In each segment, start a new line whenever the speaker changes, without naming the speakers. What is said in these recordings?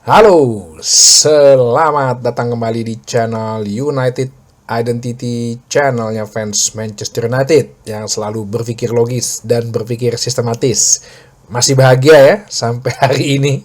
Halo, selamat datang kembali di channel United Identity, channelnya fans Manchester United yang selalu berpikir logis dan berpikir sistematis. Masih bahagia ya sampai hari ini,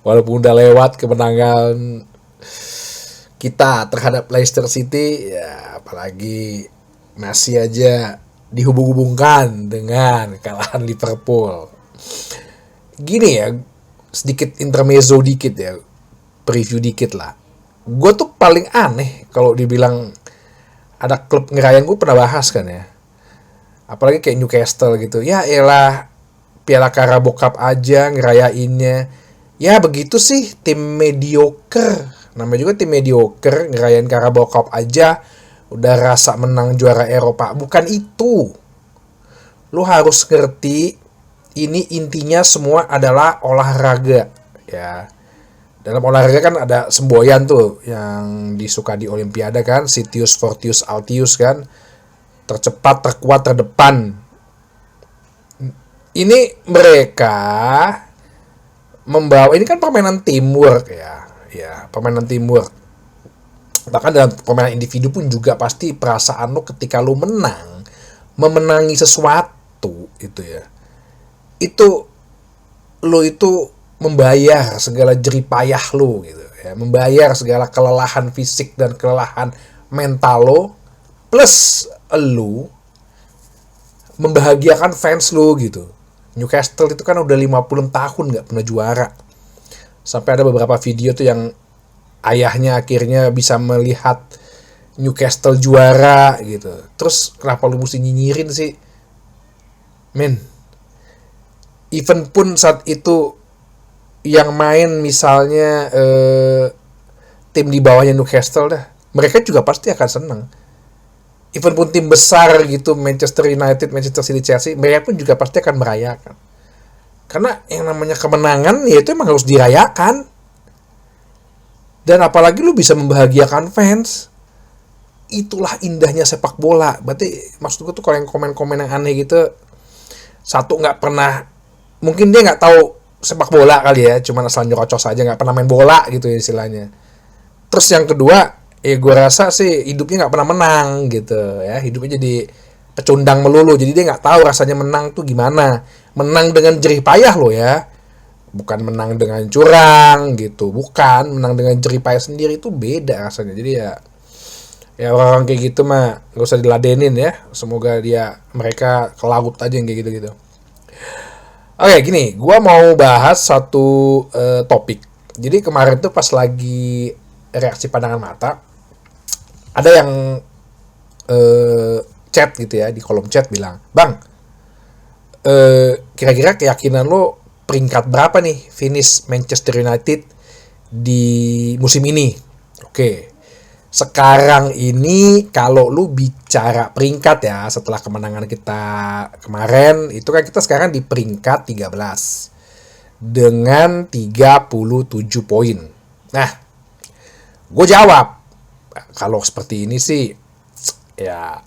walaupun udah lewat kemenangan kita terhadap Leicester City, ya apalagi masih aja dihubung-hubungkan dengan kekalahan Liverpool. Gini ya, sedikit intermezzo dikit ya, preview dikit lah. Gue tuh paling aneh kalau dibilang ada klub ngerayain, gue pernah bahas kan ya. Apalagi kayak Newcastle gitu. Ya elah, Piala Carabao Cup aja ngerayainnya. Ya begitu sih, tim mediocre. Namanya juga tim mediocre, ngerayain Carabao Cup aja udah rasa menang juara Eropa. Bukan itu. Lu harus ngerti, ini intinya semua adalah olahraga ya. Dalam olahraga kan ada semboyan tuh yang disuka di Olimpiade kan, Sitius, Fortius, Altius kan, tercepat, terkuat, terdepan. Ini mereka membawa, ini kan permainan teamwork ya permainan teamwork. Bahkan dalam permainan individu pun juga pasti perasaan lo ketika lo menang, memenangi sesuatu itu ya, itu lo itu membayar segala jerih payah lo gitu ya, membayar segala kelelahan fisik dan kelelahan mental lo, plus lo membahagiakan fans lo gitu. Newcastle itu kan udah 50 tahun nggak pernah juara, sampai ada beberapa video tuh yang ayahnya akhirnya bisa melihat Newcastle juara gitu. Terus kenapa lu mesti nyinyirin sih, men? Even pun saat itu yang main misalnya tim di bawahnya Newcastle dah, mereka juga pasti akan senang. Even pun tim besar gitu, Manchester United, Manchester City, Chelsea, mereka pun juga pasti akan merayakan. Karena yang namanya kemenangan ya itu emang harus dirayakan. Dan apalagi lu bisa membahagiakan fans. Itulah indahnya sepak bola. Berarti maksud gue tuh kalau yang komen-komen yang aneh gitu, satu nggak pernah, mungkin dia nggak tahu sepak bola kali ya, cuma asal nyerocos aja, nggak pernah main bola gitu ya istilahnya. Terus yang kedua, gue rasa sih hidupnya nggak pernah menang gitu ya, hidupnya jadi pecundang melulu, jadi dia nggak tahu rasanya menang tuh gimana. Menang dengan jerih payah loh ya, bukan menang dengan curang gitu, bukan, menang dengan jerih payah sendiri itu beda rasanya. Jadi ya orang kayak gitu mah nggak usah diladenin ya, semoga mereka ke laut aja yang kayak gitu-gitu. Oke, gini, gue mau bahas satu topik. Jadi kemarin tuh pas lagi reaksi pandangan mata, ada yang chat gitu ya, di kolom chat bilang, Bang, kira-kira keyakinan lo peringkat berapa nih finish Manchester United di musim ini? Oke, sekarang ini kalau lu bicara peringkat ya, setelah kemenangan kita kemarin, itu kan kita sekarang di peringkat 13 dengan 37 poin. Nah, gue jawab, kalau seperti ini sih ya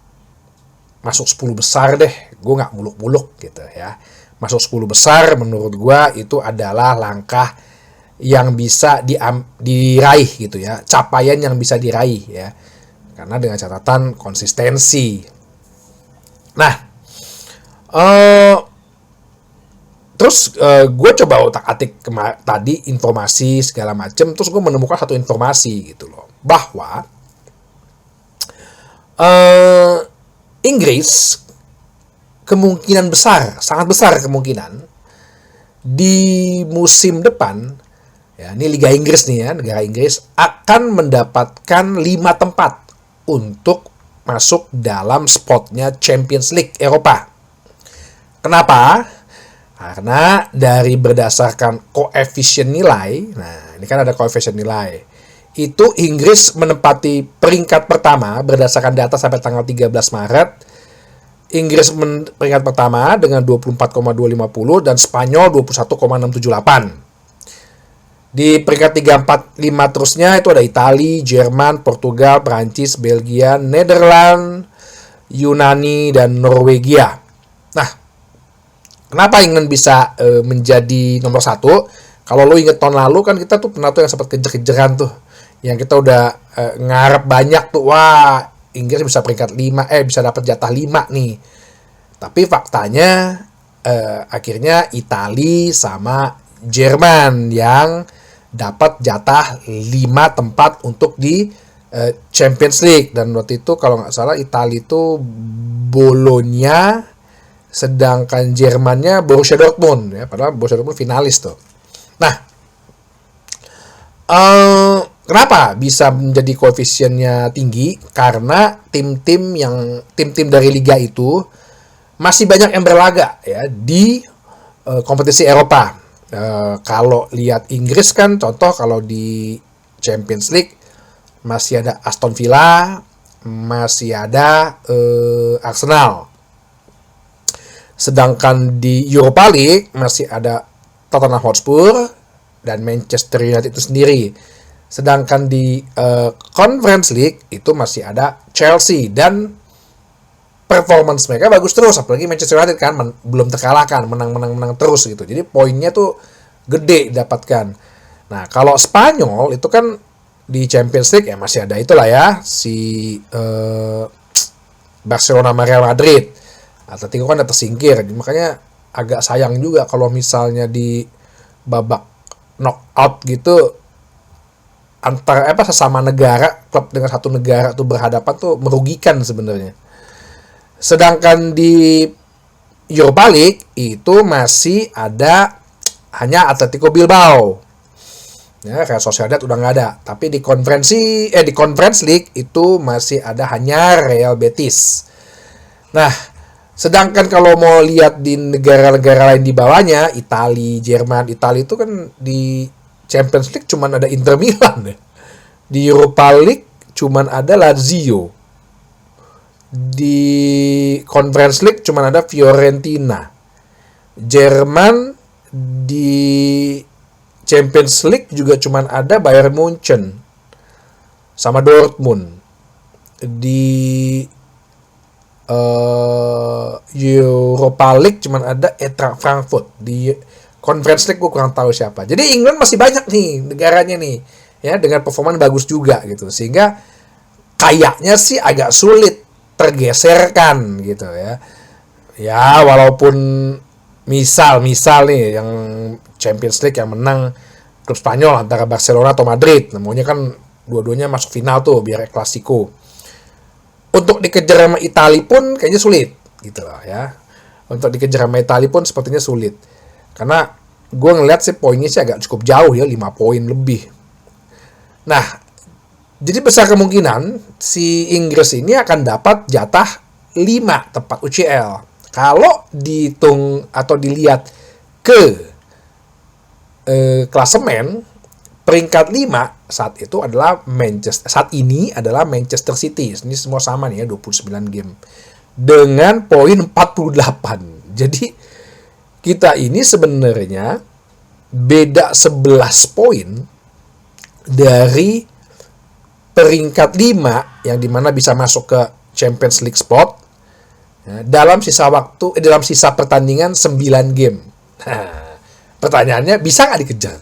masuk 10 besar deh, gue nggak muluk-muluk gitu ya. Masuk 10 besar menurut gue itu adalah langkah yang bisa diraih gitu ya, capaian yang bisa diraih ya, karena dengan catatan konsistensi. Nah, terus gue coba otak-atik tadi informasi segala macem, terus gue menemukan satu informasi gitu loh, bahwa Inggris kemungkinan besar, sangat besar kemungkinan di musim depan ya, ini Liga Inggris nih ya, negara Inggris akan mendapatkan 5 tempat untuk masuk dalam spotnya Champions League Eropa. Kenapa? Karena dari berdasarkan koefisien nilai, nah ini kan ada koefisien nilai, itu Inggris menempati peringkat pertama berdasarkan data sampai tanggal 13 Maret. Inggris peringkat pertama dengan 24,250 dan Spanyol 21,678. Di peringkat 3, 4, 5 terusnya itu ada Italia, Jerman, Portugal, Prancis, Belgia, Nederland, Yunani, dan Norwegia. Nah, kenapa England bisa menjadi nomor 1? Kalau lo inget tahun lalu kan kita tuh pernah tuh yang sempat kejer-kejeran tuh, yang kita udah ngarep banyak tuh, wah Inggris bisa peringkat 5, bisa dapat jatah 5 nih. Tapi faktanya akhirnya Italia sama Jerman yang dapat jatah 5 tempat untuk di Champions League. Dan waktu itu kalau nggak salah Italia itu Bologna, sedangkan Jermannya Borussia Dortmund ya, padahal Borussia Dortmund finalis tuh. Nah, kenapa bisa menjadi koefisiennya tinggi? Karena tim-tim dari liga itu masih banyak yang berlaga ya di kompetisi Eropa. Kalau lihat Inggris kan contoh, kalau di Champions League masih ada Aston Villa, masih ada Arsenal. Sedangkan di Europa League masih ada Tottenham Hotspur dan Manchester United itu sendiri. Sedangkan di Conference League itu masih ada Chelsea, dan performance mereka bagus terus, apalagi Manchester United kan belum terkalahkan, menang terus gitu. Jadi poinnya tuh gede didapatkan. Nah, kalau Spanyol itu kan di Champions League ya masih ada itulah ya, si Barcelona sama Real Madrid. Atletico kan udah tersingkir, makanya agak sayang juga kalau misalnya di babak knockout gitu antara sesama negara, klub dengan satu negara tuh berhadapan tuh merugikan sebenarnya. Sedangkan di Europa League itu masih ada hanya Atletico Bilbao. Ya, Real Sociedad udah nggak ada. Tapi di Conference League itu masih ada hanya Real Betis. Nah, sedangkan kalau mau lihat di negara-negara lain di bawahnya, Italia, Jerman, Italia itu kan di Champions League cuman ada Inter Milan ya. Di Europa League cuman ada Lazio. Di Conference League cuman ada Fiorentina. Jerman di Champions League juga cuman ada Bayern Munchen sama Dortmund. Di Europa League cuman ada Eintracht Frankfurt. Di Conference League gue kurang tahu siapa. Jadi England masih banyak nih negaranya nih ya, dengan performa bagus juga gitu, sehingga kayaknya sih agak sulit tergeserkan gitu ya. Ya walaupun misal nih yang Champions League yang menang klub Spanyol antara Barcelona atau Madrid, namanya kan dua-duanya masuk final tuh biar Clasico. Untuk dikejar sama Italia pun kayaknya sulit gitu loh ya. Untuk dikejar sama Italia pun sepertinya sulit. Karena gue ngeliat sih poinnya sih agak cukup jauh ya, 5 poin lebih. Nah, jadi besar kemungkinan si Inggris ini akan dapat jatah 5 tempat UCL. Kalau dihitung atau dilihat ke klasemen, peringkat 5 saat ini adalah Manchester City. Ini semua sama nih ya, 29 game. Dengan poin 48. Jadi kita ini sebenarnya beda 11 poin dari peringkat 5 yang dimana bisa masuk ke Champions League spot ya, dalam sisa pertandingan 9 game. Nah, pertanyaannya bisa nggak dikejar?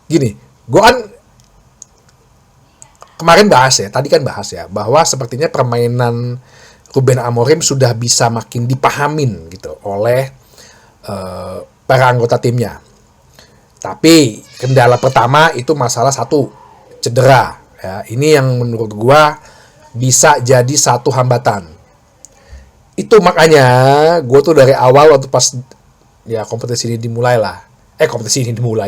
Gini, gue kan kemarin tadi kan bahas ya, bahwa sepertinya permainan Ruben Amorim sudah bisa makin dipahamin gitu oleh para anggota timnya. Tapi kendala pertama itu masalah cedera. Ya, ini yang menurut gua bisa jadi satu hambatan. Itu makanya gua tuh dari awal waktu pas ya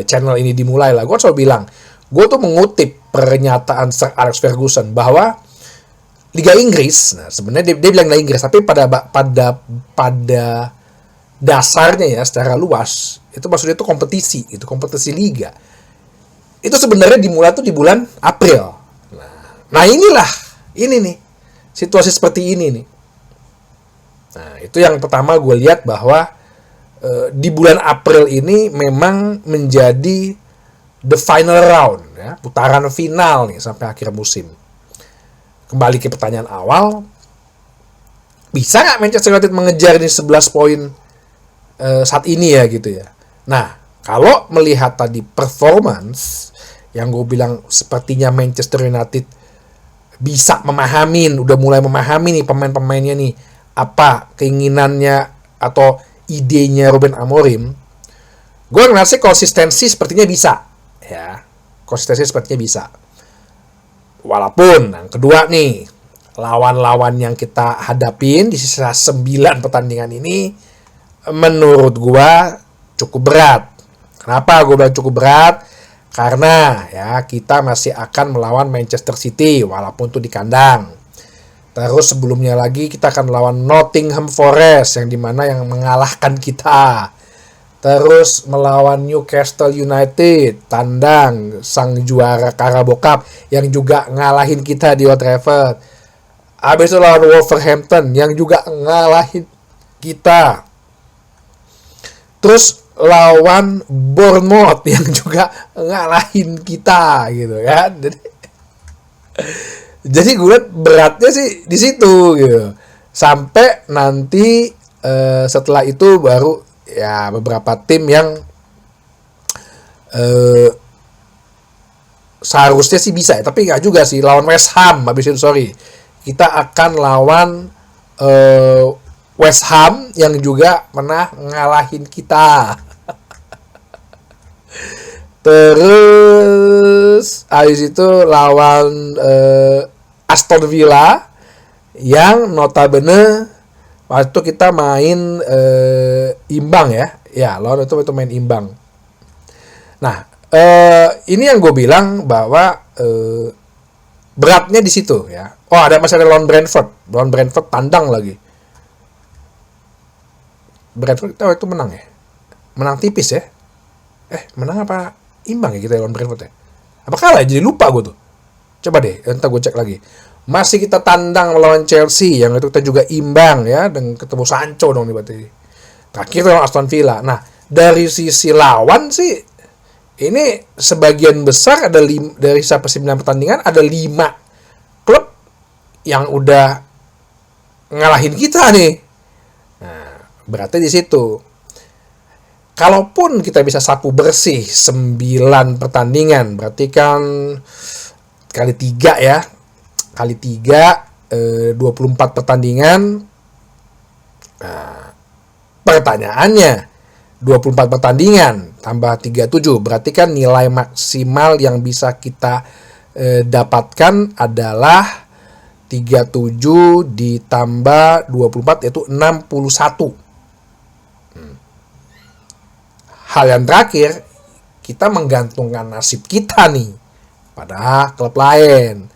channel ini dimulai lah, gua selalu bilang, gua tuh mengutip pernyataan Sir Alex Ferguson bahwa Liga Inggris, nah sebenarnya dia bilang Liga Inggris, tapi pada dasarnya ya secara luas itu maksudnya itu kompetisi liga. Itu sebenarnya dimulai tuh di bulan April. Nah ini nih situasi seperti ini nih. Nah itu yang pertama gue lihat bahwa di bulan April ini memang menjadi the final round ya, putaran final nih sampai akhir musim. Kembali ke pertanyaan awal, bisa nggak Manchester United mengejar ini 11 poin saat ini ya gitu ya. Nah Kalau melihat tadi performance yang gue bilang sepertinya Manchester United bisa udah mulai memahami nih pemain-pemainnya nih, apa keinginannya atau idenya Ruben Amorim. Gue ngeliat sih konsistensi sepertinya bisa, ya. Konsistensi sepertinya bisa. Walaupun yang kedua nih, lawan-lawan yang kita hadapin di sisa 9 pertandingan ini menurut gue cukup berat. Kenapa gue bilang cukup berat? Karena ya kita masih akan melawan Manchester City walaupun itu di kandang. Terus sebelumnya lagi kita akan melawan Nottingham Forest yang dimana yang mengalahkan kita. Terus melawan Newcastle United, tandang sang juara Carabao Cup yang juga ngalahin kita di Old Trafford. Habis itu lawan Wolverhampton yang juga ngalahin kita. Terus lawan Bournemouth yang juga ngalahin kita gitu kan. Jadi gue liat beratnya sih di situ gitu. Sampai nanti setelah itu baru ya beberapa tim yang seharusnya sih bisa ya, tapi nggak juga sih. Lawan West Ham habis itu kita akan lawan West Ham yang juga pernah ngalahin kita. Terus habis itu lawan Aston Villa yang notabene waktu kita main imbang ya. Ya, lawan itu main imbang. Nah, ini yang gue bilang bahwa beratnya di situ ya. Oh, masih ada lawan Brentford. Lawan Brentford tandang lagi. Brentford itu menang ya? Menang tipis ya? Menang apa imbang ya kita lawan Brentford ya? Apa kalah? Jadi lupa gue tuh. Coba deh, entar gue cek lagi. Masih kita tandang melawan Chelsea, yang itu kita juga imbang ya, dan ketemu Sancho dong nih berarti. Terakhir lawan Aston Villa. Nah, dari sisi lawan sih, ini sebagian besar ada dari 9 pertandingan ada 5 klub yang udah ngalahin kita nih. Nah, berarti di situ. Kalaupun kita bisa sapu bersih 9 pertandingan, berarti kan kali 3 ya. Kali 3 24 pertandingan. Nah, pertanyaannya 24 pertandingan tambah 37 berarti kan nilai maksimal yang bisa kita dapatkan adalah 37 ditambah 24 yaitu 61. Hal yang terakhir, kita menggantungkan nasib kita nih pada klub lain.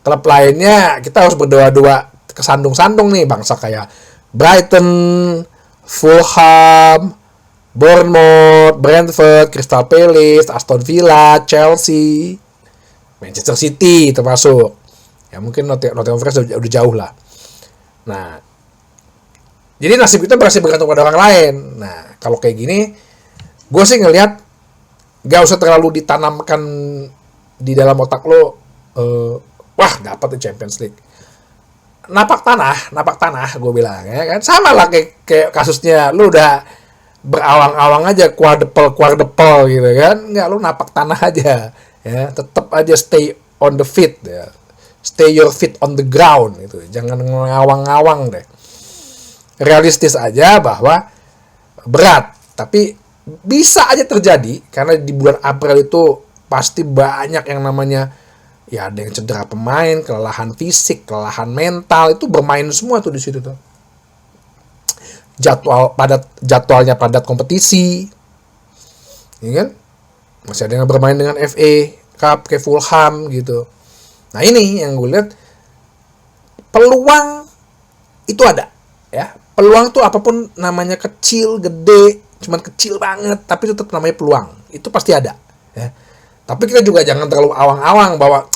Klub lainnya kita harus berdoa-doa kesandung-sandung nih, bangsa kayak Brighton, Fulham, Bournemouth, Brentford, Crystal Palace, Aston Villa, Chelsea, Manchester City termasuk. Ya mungkin Nottingham Forest udah jauh lah. Nah, jadi nasib kita masih bergantung pada orang lain. Nah, kalau kayak gini, gue sih ngelihat gak usah terlalu ditanamkan di dalam otak lo, wah dapat di Champions League. Napak tanah gue bilang ya kan. Sama lah kayak kasusnya lu udah berawang-awang aja quadruple gitu kan. Enggak, lu napak tanah aja ya. Tetap aja stay on the feet ya. Stay your feet on the ground gitu. Jangan ngawang-ngawang deh. Realistis aja bahwa berat, tapi bisa aja terjadi karena di bulan April itu pasti banyak yang namanya ya ada yang cedera pemain, kelelahan fisik, kelelahan mental, itu bermain semua tuh di situ tuh. Jadwalnya padat kompetisi. Ya kan? Masih ada yang bermain dengan FA Cup kayak Fulham gitu. Nah, ini yang gue lihat peluang itu ada ya. Peluang tuh apapun namanya kecil, gede, cuman kecil banget, tapi itu tetap namanya peluang. Itu pasti ada ya. Tapi kita juga jangan terlalu awang-awang bahwa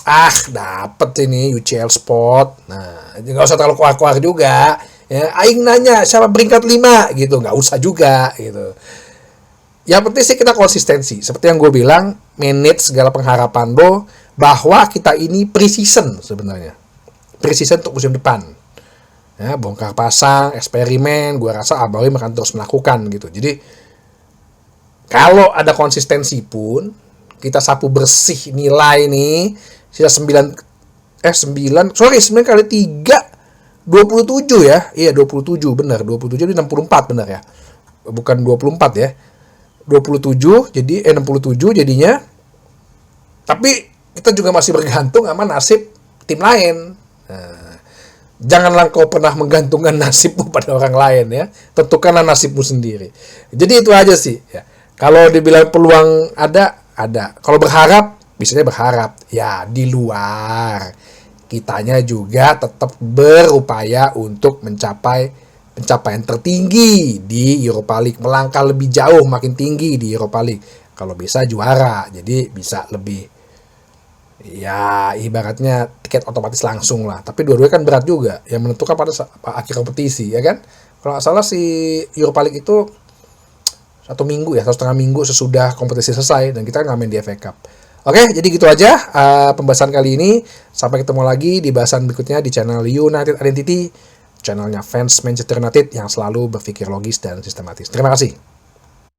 dapet ini UCL spot. Nah, nggak usah terlalu kuar-kuar juga. Ya, aing nanya siapa peringkat 5 gitu, nggak usah juga gitu. Yang penting sih kita konsistensi. Seperti yang gue bilang, manage segala pengharapan lo bahwa kita ini pre-season sebenarnya. Pre-season untuk musim depan. Ya, bongkar pasang, eksperimen, gue rasa Amorim akan terus melakukan gitu. Jadi Kalau ada konsistensi pun, kita sapu bersih nilai nih, sisa 9 kali 3 27 ya. Iya 27 benar, 27 jadi 64 benar ya. Bukan 24 ya. 27 jadi 67 jadinya. Tapi kita juga masih bergantung sama nasib tim lain. Nah, janganlah kau pernah menggantungkan nasibmu pada orang lain ya. Tentukanlah nasibmu sendiri. Jadi itu aja sih ya. Kalau dibilang peluang ada. Kalau berharap, biasanya berharap ya di luar. Kitanya juga tetap berupaya untuk mencapai pencapaian tertinggi di Europa League, melangkah lebih jauh makin tinggi di Europa League. Kalau bisa juara, jadi bisa lebih ya ibaratnya tiket otomatis langsung lah. Tapi dua-duanya kan berat juga, yang menentukan pada akhir kompetisi ya kan. Kalau nggak salah si Europa League itu 1 minggu ya, 1,5 minggu sesudah kompetisi selesai dan kita nggak main di FA Cup. Oke, jadi gitu aja pembahasan kali ini. Sampai ketemu lagi di bahasan berikutnya di channel United Identity, channelnya fans Manchester United yang selalu berpikir logis dan sistematis. Terima kasih.